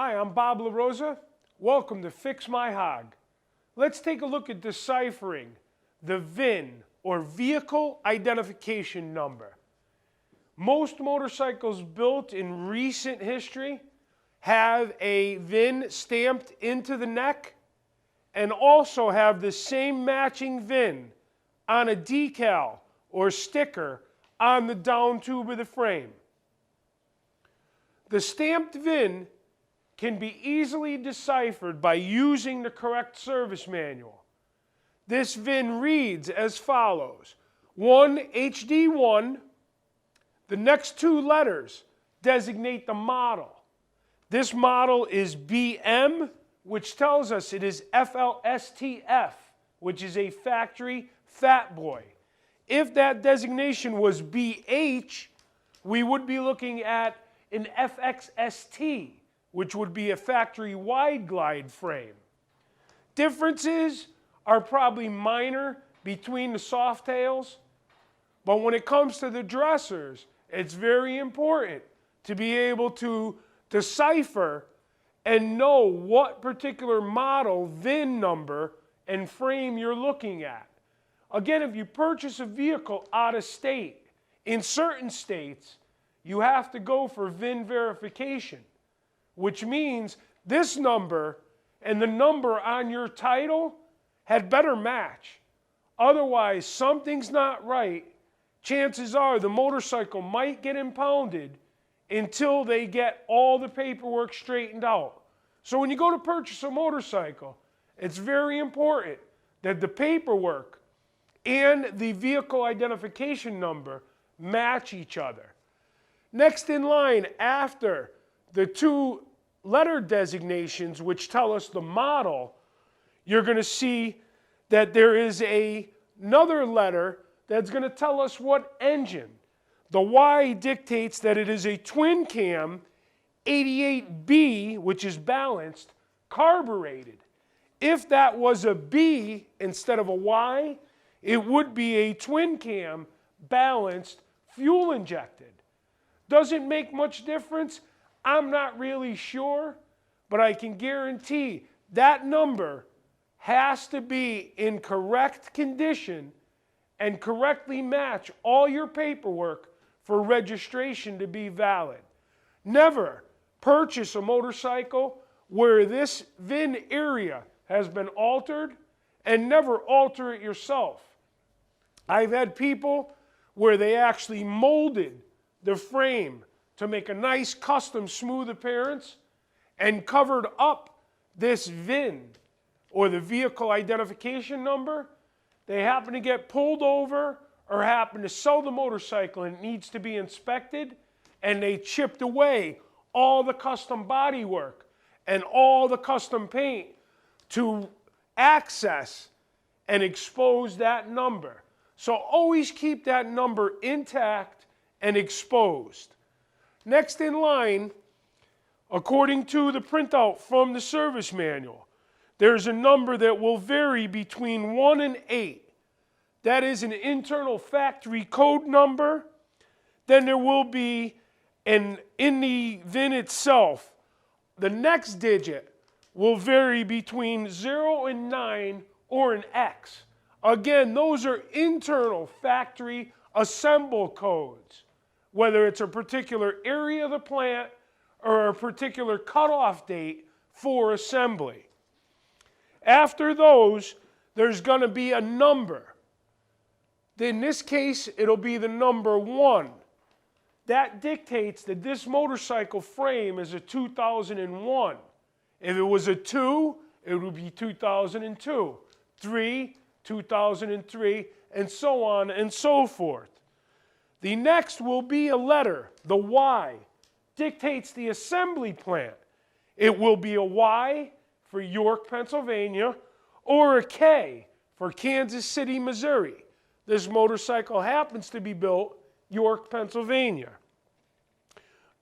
Hi, I'm Bob LaRosa. Welcome to Fix My Hog. Let's take a look at deciphering the VIN, or Vehicle Identification Number. Most motorcycles built in recent history have a VIN stamped into the neck and also have the same matching VIN on a decal or sticker on the down tube of the frame. The stamped VIN can be easily deciphered by using the correct service manual. This VIN reads as follows: 1 HD1, the next two letters designate the model. This model is BM, which tells us it is FLSTF, which is a factory fat boy. If that designation was BH, we would be looking at an FXST, which would be a factory wide glide frame. Differences are probably minor between the soft tails, but when it comes to the dressers, it's very important to be able to decipher and know what particular model, VIN number, and frame you're looking at. Again, if you purchase a vehicle out of state, in certain states, you have to go for VIN verification, which means this number and the number on your title had better match. Otherwise, something's not right. Chances are the motorcycle might get impounded until they get all the paperwork straightened out. So when you go to purchase a motorcycle, it's very important that the paperwork and the vehicle identification number match each other. Next in line after the two letter designations, which tell us the model, you're going to see that there is another letter that's going to tell us what engine. The Y dictates that it is a twin cam 88B, which is balanced, carbureted. If that was a B instead of a Y, it would be a twin cam balanced, fuel injected. Doesn't make much difference. I'm not really sure, but I can guarantee that number has to be in correct condition and correctly match all your paperwork for registration to be valid. Never purchase a motorcycle where this VIN area has been altered, and never alter it yourself. I've had people where they actually molded the frame to make a nice custom smooth appearance and covered up this VIN, or the vehicle identification number. They happen to get pulled over or happen to sell the motorcycle and it needs to be inspected, and they chipped away all the custom body work and all the custom paint to access and expose that number. So always keep that number intact and exposed. Next in line, according to the printout from the service manual, there's a number that will vary between 1 and 8. That is an internal factory code number. Then there will be, in the VIN itself, the next digit will vary between 0 and 9 or an X. Again, those are internal factory assemble codes, whether it's a particular area of the plant or a particular cutoff date for assembly. After those, there's going to be a number. In this case, it'll be the number 1. That dictates that this motorcycle frame is a 2001. If it was a 2, it would be 2002. 3, 2003, and so on and so forth. The next will be a letter. The Y dictates the assembly plant. It will be a Y for York, Pennsylvania, or a K for Kansas City, Missouri. This motorcycle happens to be built York, Pennsylvania.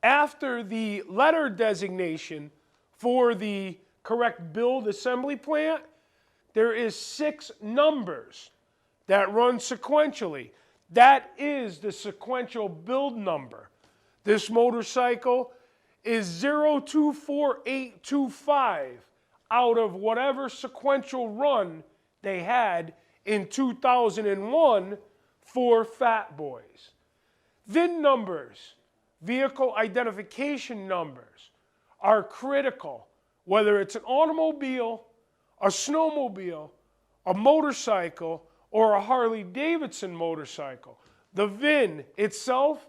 After the letter designation for the correct build assembly plant, there is 6 numbers that run sequentially. That is the sequential build number. This motorcycle is 024825 out of whatever sequential run they had in 2001 for Fat Boys. VIN numbers, vehicle identification numbers, are critical, whether it's an automobile, a snowmobile, a motorcycle, or a Harley Davidson motorcycle. The VIN itself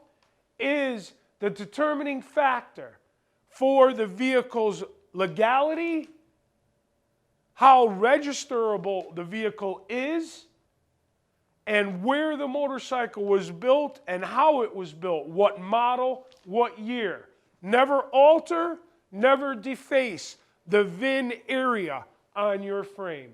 is the determining factor for the vehicle's legality, how registerable the vehicle is, and where the motorcycle was built and how it was built, what model, what year. Never alter, never deface the VIN area on your frame.